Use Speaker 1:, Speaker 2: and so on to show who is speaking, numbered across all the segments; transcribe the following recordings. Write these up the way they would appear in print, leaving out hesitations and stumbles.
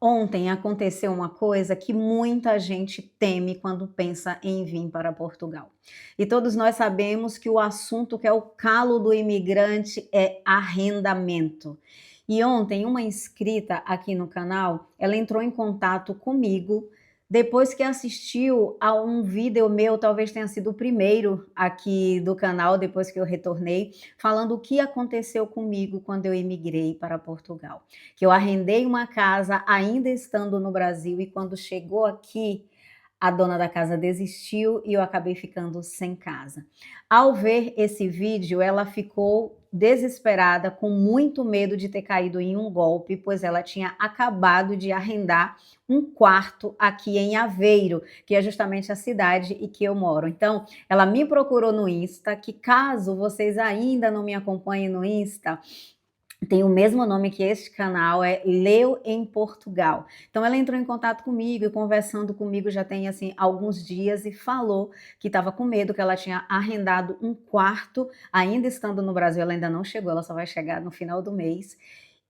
Speaker 1: Ontem aconteceu uma coisa que muita gente teme quando pensa em vir para Portugal. E todos nós sabemos que o assunto que é o calo do imigrante é arrendamento. E ontem uma inscrita aqui no canal, ela entrou em contato comigo depois que assistiu a um vídeo meu, talvez tenha sido o primeiro aqui do canal, depois que eu retornei, falando o que aconteceu comigo quando eu imigrei para Portugal, que eu arrendei uma casa ainda estando no Brasil e quando chegou aqui, a dona da casa desistiu e eu acabei ficando sem casa. Ao ver esse vídeo, ela ficou desesperada, com muito medo de ter caído em um golpe, pois ela tinha acabado de arrendar um quarto aqui em Aveiro, que é justamente a cidade em que eu moro. Então, ela me procurou no Insta, que caso vocês ainda não me acompanhem no Insta, tem o mesmo nome que este canal, é Leu em Portugal. Então ela entrou em contato comigo e conversando comigo já tem assim alguns dias e falou que estava com medo, que ela tinha arrendado um quarto, ainda estando no Brasil, ela ainda não chegou, ela só vai chegar no final do mês.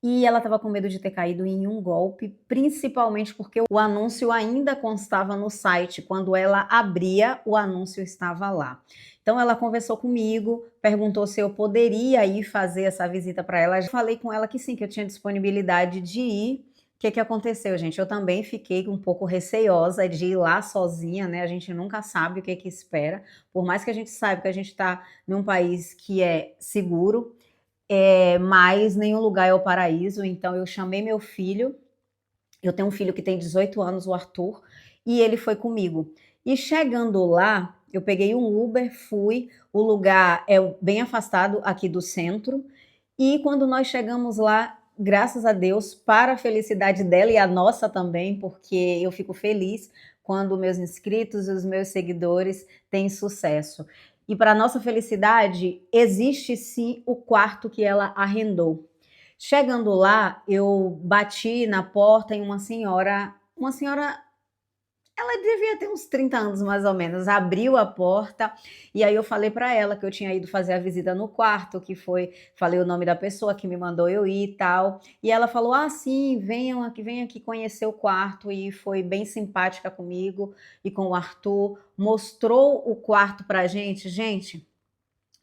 Speaker 1: E ela estava com medo de ter caído em um golpe, principalmente porque o anúncio ainda constava no site. Quando ela abria, o anúncio estava lá. Então ela conversou comigo, perguntou se eu poderia ir fazer essa visita para ela. Eu falei com ela que sim, que eu tinha disponibilidade de ir. O que aconteceu, gente? Eu também fiquei um pouco receiosa de ir lá sozinha, né? A gente nunca sabe o que espera. Por mais que a gente saiba que a gente está num país que é seguro, mas nenhum lugar é o paraíso, então eu chamei meu filho, eu tenho um filho que tem 18 anos, o Arthur, e ele foi comigo. E chegando lá, eu peguei um Uber, fui, o lugar é bem afastado aqui do centro, e quando nós chegamos lá, graças a Deus, para a felicidade dela e a nossa também, porque eu fico feliz quando meus inscritos e os meus seguidores têm sucesso. E para nossa felicidade, existe sim o quarto que ela arrendou. Chegando lá, eu bati na porta e uma senhora, ela devia ter uns 30 anos mais ou menos, abriu a porta e aí eu falei para ela que eu tinha ido fazer a visita no quarto, falei o nome da pessoa que me mandou eu ir e tal, e ela falou: "Ah, sim, venham aqui conhecer o quarto", e foi bem simpática comigo e com o Arthur, mostrou o quarto pra gente. Gente,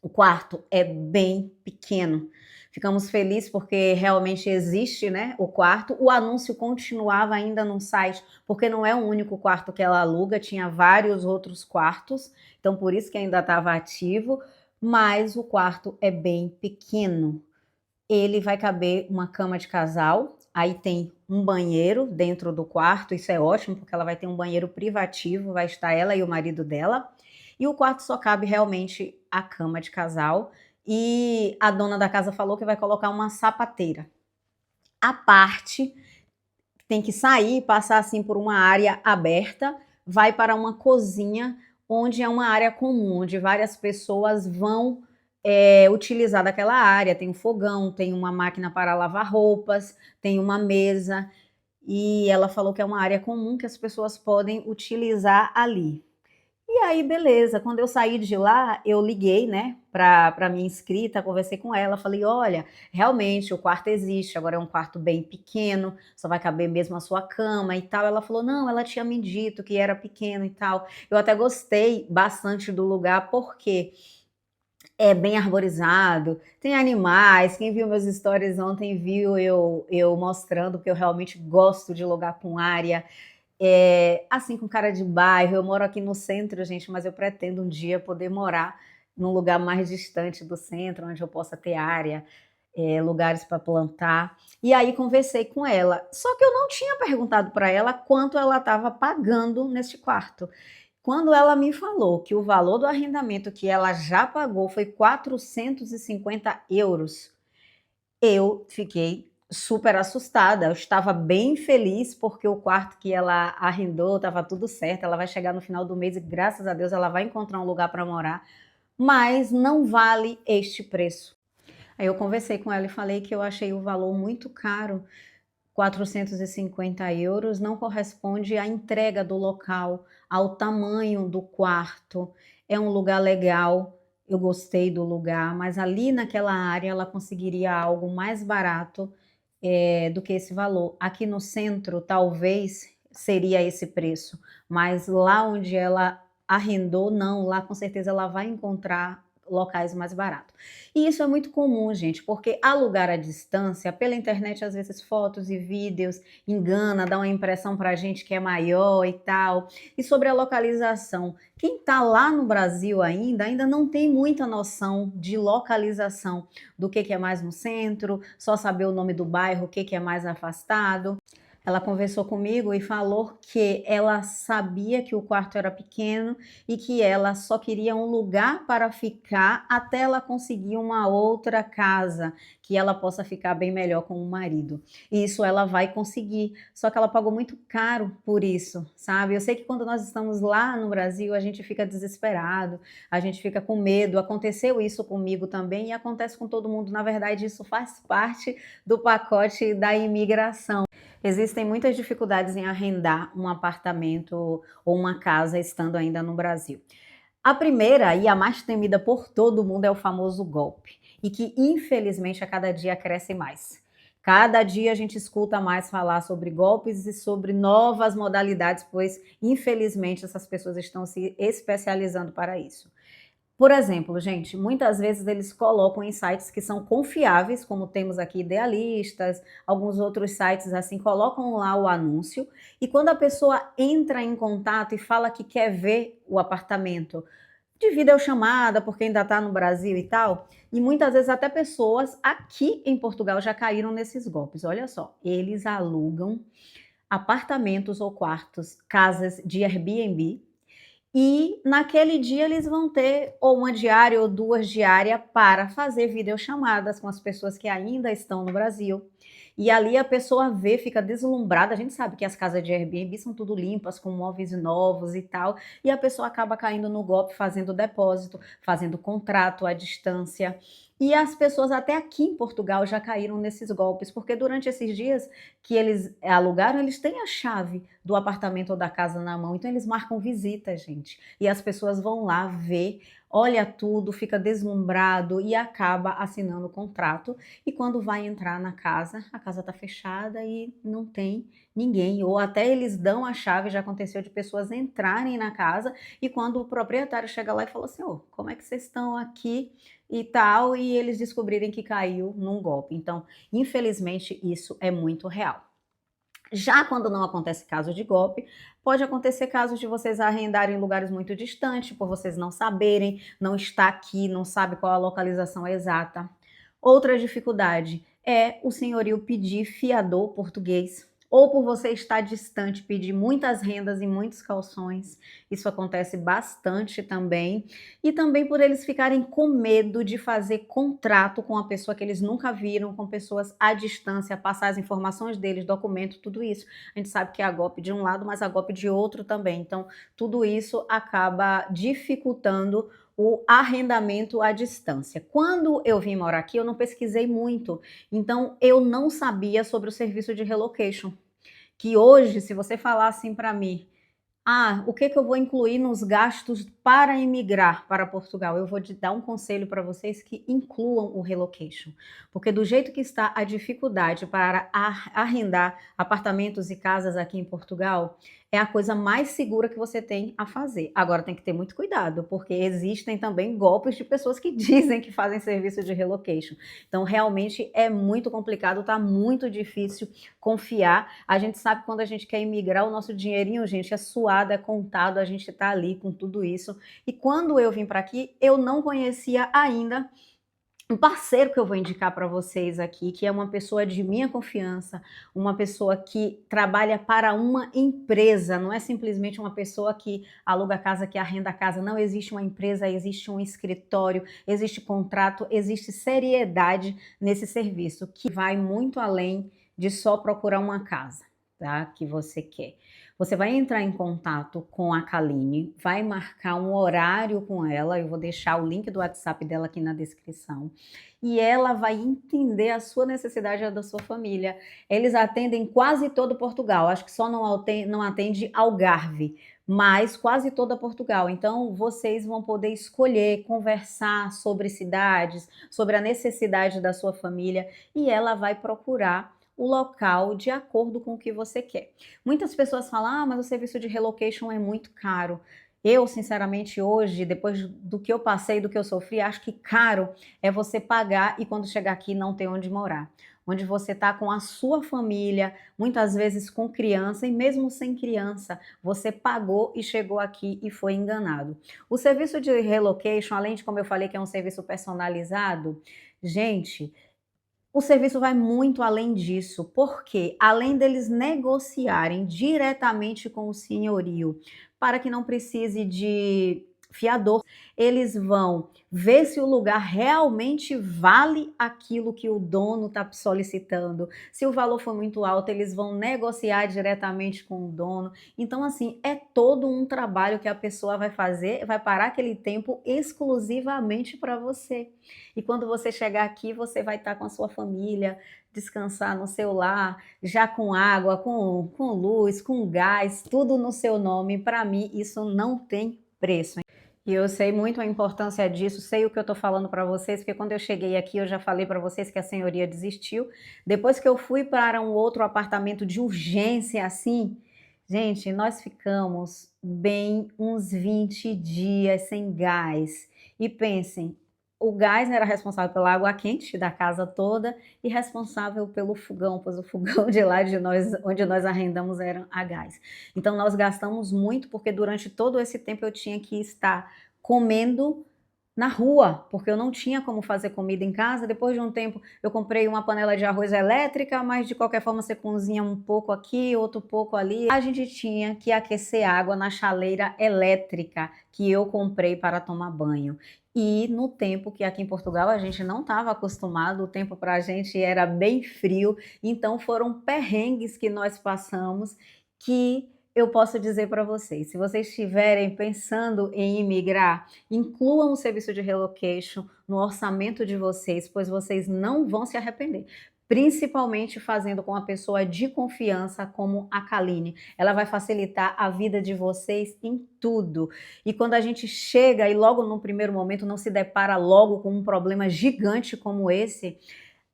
Speaker 1: o quarto é bem pequeno. Ficamos felizes porque realmente existe, né, o quarto. O anúncio continuava ainda no site, porque não é o único quarto que ela aluga, tinha vários outros quartos, então por isso que ainda estava ativo, mas o quarto é bem pequeno. Ele vai caber uma cama de casal, aí tem um banheiro dentro do quarto, isso é ótimo, porque ela vai ter um banheiro privativo, vai estar ela e o marido dela, e o quarto só cabe realmente a cama de casal, e a dona da casa falou que vai colocar uma sapateira. A parte tem que sair, passar assim por uma área aberta, vai para uma cozinha, onde é uma área comum, onde várias pessoas vão utilizar daquela área. Tem um fogão, tem uma máquina para lavar roupas, tem uma mesa, e ela falou que é uma área comum que as pessoas podem utilizar ali. E aí, beleza, quando eu saí de lá, eu liguei, né, para minha inscrita, conversei com ela, falei: "Olha, realmente o quarto existe, agora é um quarto bem pequeno, só vai caber mesmo a sua cama e tal". Ela falou: "Não, ela tinha me dito que era pequeno e tal". Eu até gostei bastante do lugar, porque é bem arborizado, tem animais. Quem viu meus stories ontem viu eu mostrando que eu realmente gosto de lugar com área, assim, com cara de bairro. Eu moro aqui no centro, gente, mas eu pretendo um dia poder morar num lugar mais distante do centro, onde eu possa ter área, lugares para plantar. E aí conversei com ela, só que eu não tinha perguntado para ela quanto ela estava pagando neste quarto. Quando ela me falou que o valor do arrendamento que ela já pagou foi 450 euros, eu fiquei super assustada. Eu estava bem feliz porque o quarto que ela arrendou estava tudo certo. Ela vai chegar no final do mês e, graças a Deus, ela vai encontrar um lugar para morar, mas não vale este preço. Aí eu conversei com ela e falei que eu achei o valor muito caro. 450 euros não corresponde à entrega do local, ao tamanho do quarto. É um lugar legal, eu gostei do lugar, mas ali naquela área ela conseguiria algo mais barato do que esse valor. Aqui no centro, talvez seria esse preço, mas lá onde ela arrendou, não, lá com certeza ela vai encontrar locais mais baratos. E isso é muito comum, gente, porque alugar à distância, pela internet, às vezes fotos e vídeos engana, dá uma impressão para a gente que é maior e tal. E sobre a localização, quem está lá no Brasil ainda não tem muita noção de localização, do que é mais no centro, só saber o nome do bairro, o que é mais afastado. Ela conversou comigo e falou que ela sabia que o quarto era pequeno e que ela só queria um lugar para ficar até ela conseguir uma outra casa que ela possa ficar bem melhor com o marido. E isso ela vai conseguir, só que ela pagou muito caro por isso, sabe? Eu sei que quando nós estamos lá no Brasil, a gente fica desesperado, a gente fica com medo. Aconteceu isso comigo também e acontece com todo mundo. Na verdade, isso faz parte do pacote da imigração. Existem muitas dificuldades em arrendar um apartamento ou uma casa estando ainda no Brasil. A primeira e a mais temida por todo mundo é o famoso golpe, e que infelizmente a cada dia cresce mais. Cada dia a gente escuta mais falar sobre golpes e sobre novas modalidades, pois infelizmente essas pessoas estão se especializando para isso. Por exemplo, gente, muitas vezes eles colocam em sites que são confiáveis, como temos aqui Idealistas, alguns outros sites assim, colocam lá o anúncio, e quando a pessoa entra em contato e fala que quer ver o apartamento, de videochamada, porque ainda está no Brasil e tal, e muitas vezes até pessoas aqui em Portugal já caíram nesses golpes. Olha só, eles alugam apartamentos ou quartos, casas de Airbnb, e naquele dia eles vão ter ou uma diária ou duas diárias para fazer videochamadas com as pessoas que ainda estão no Brasil. E ali a pessoa vê, fica deslumbrada. A gente sabe que as casas de Airbnb são tudo limpas, com móveis novos e tal. E a pessoa acaba caindo no golpe, fazendo depósito, fazendo contrato à distância. E as pessoas até aqui em Portugal já caíram nesses golpes, porque durante esses dias que eles alugaram, eles têm a chave do apartamento ou da casa na mão, então eles marcam visita, gente. E as pessoas vão lá ver, olha tudo, fica deslumbrado e acaba assinando o contrato. E quando vai entrar na casa, a casa está fechada e não tem ninguém. Ou até eles dão a chave, já aconteceu de pessoas entrarem na casa e quando o proprietário chega lá e fala assim, ô, como é que vocês estão aqui e tal, e eles descobrirem que caiu num golpe. Então, infelizmente, isso é muito real. Já quando não acontece caso de golpe, pode acontecer casos de vocês arrendarem em lugares muito distantes, por vocês não saberem, não está aqui, não sabe qual a localização exata. Outra dificuldade é o senhorio pedir fiador português, ou por você estar distante, pedir muitas rendas e muitos calções. Isso acontece bastante também. E também por eles ficarem com medo de fazer contrato com a pessoa que eles nunca viram, com pessoas à distância, passar as informações deles, documento, tudo isso. A gente sabe que é a golpe de um lado, mas a golpe de outro também. Então, tudo isso acaba dificultando o arrendamento à distância. Quando eu vim morar aqui, eu não pesquisei muito, então eu não sabia sobre o serviço de relocation, que hoje, se você falar assim para mim, o que que eu vou incluir nos gastos para imigrar para Portugal? Eu vou te dar um conselho para vocês que incluam o relocation, porque do jeito que está a dificuldade para arrendar apartamentos e casas aqui em Portugal, é a coisa mais segura que você tem a fazer. Agora tem que ter muito cuidado, porque existem também golpes de pessoas que dizem que fazem serviço de relocation. Então realmente é muito complicado, tá muito difícil confiar. A gente sabe que quando a gente quer imigrar, o nosso dinheirinho, gente, é suado, é contado, a gente tá ali com tudo isso. E quando eu vim para aqui, eu não conhecia ainda um parceiro que eu vou indicar para vocês aqui, que é uma pessoa de minha confiança, uma pessoa que trabalha para uma empresa, não é simplesmente uma pessoa que aluga casa, que arrenda a casa, não, existe uma empresa, existe um escritório, existe contrato, existe seriedade nesse serviço, que vai muito além de só procurar uma casa, tá? Que você quer. Você vai entrar em contato com a Kaline, vai marcar um horário com ela, eu vou deixar o link do WhatsApp dela aqui na descrição, e ela vai entender a sua necessidade e a da sua família. Eles atendem quase todo Portugal, acho que só não atende Algarve, mas quase toda Portugal. Então vocês vão poder escolher, conversar sobre cidades, sobre a necessidade da sua família, e ela vai procurar o local de acordo com o que você quer. Muitas pessoas falam, ah, mas o serviço de relocation é muito caro. Eu, sinceramente, hoje, depois do que eu passei, do que eu sofri, acho que caro é você pagar e quando chegar aqui não ter onde morar. Onde você está com a sua família, muitas vezes com criança e mesmo sem criança, você pagou e chegou aqui e foi enganado. O serviço de relocation, além de, como eu falei, que é um serviço personalizado, gente, o serviço vai muito além disso, porque além deles negociarem diretamente com o senhorio, para que não precise de fiador, eles vão ver se o lugar realmente vale aquilo que o dono está solicitando. Se o valor for muito alto, eles vão negociar diretamente com o dono. Então, assim, é todo um trabalho que a pessoa vai fazer, vai parar aquele tempo exclusivamente para você. E quando você chegar aqui, você vai estar com a sua família, descansar no seu lar, já com água, com luz, com gás, tudo no seu nome. Para mim, isso não tem preço. E eu sei muito a importância disso, sei o que eu estou falando para vocês, porque quando eu cheguei aqui, eu já falei para vocês que a senhoria desistiu. Depois que eu fui para um outro apartamento de urgência, assim, gente, nós ficamos bem uns 20 dias sem gás. E pensem, o gás era responsável pela água quente da casa toda e responsável pelo fogão, pois o fogão de lá de nós, onde nós arrendamos era a gás. Então nós gastamos muito porque durante todo esse tempo eu tinha que estar comendo na rua, porque eu não tinha como fazer comida em casa. Depois de um tempo eu comprei uma panela de arroz elétrica, mas de qualquer forma você cozinha um pouco aqui, outro pouco ali. A gente tinha que aquecer água na chaleira elétrica que eu comprei para tomar banho. E no tempo que aqui em Portugal a gente não estava acostumado, o tempo para a gente era bem frio, então foram perrengues que nós passamos que eu posso dizer para vocês. Se vocês estiverem pensando em imigrar, incluam o serviço de relocation no orçamento de vocês, pois vocês não vão se arrepender. Principalmente fazendo com uma pessoa de confiança como a Kaline. Ela vai facilitar a vida de vocês em tudo. E quando a gente chega e logo no primeiro momento não se depara logo com um problema gigante como esse,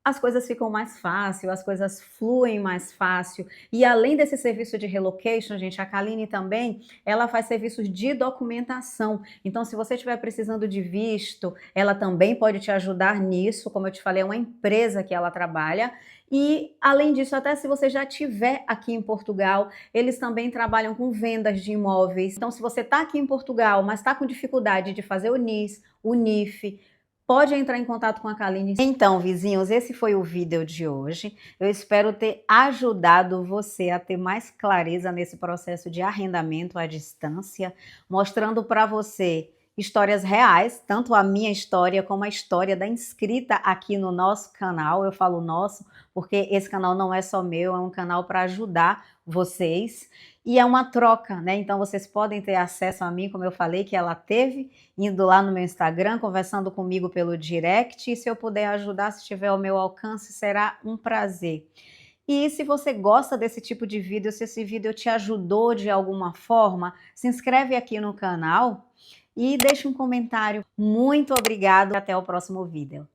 Speaker 1: as coisas ficam mais fácil, as coisas fluem mais fácil. E além desse serviço de relocation, gente, a Kaline também, ela faz serviços de documentação. Então, se você estiver precisando de visto, ela também pode te ajudar nisso. Como eu te falei, é uma empresa que ela trabalha. E, além disso, até se você já estiver aqui em Portugal, eles também trabalham com vendas de imóveis. Então, se você está aqui em Portugal, mas está com dificuldade de fazer o NIS, o NIF, pode entrar em contato com a Kaline. Então, vizinhos, esse foi o vídeo de hoje. Eu espero ter ajudado você a ter mais clareza nesse processo de arrendamento à distância, mostrando para você histórias reais, tanto a minha história como a história da inscrita aqui no nosso canal. Eu falo nosso porque esse canal não é só meu, é um canal para ajudar vocês. E é uma troca, né? Então vocês podem ter acesso a mim, como eu falei, que ela teve, indo lá no meu Instagram, conversando comigo pelo direct. E se eu puder ajudar, se tiver ao meu alcance, será um prazer. E se você gosta desse tipo de vídeo, se esse vídeo te ajudou de alguma forma, se inscreve aqui no canal e deixa um comentário. Muito obrigada, até o próximo vídeo.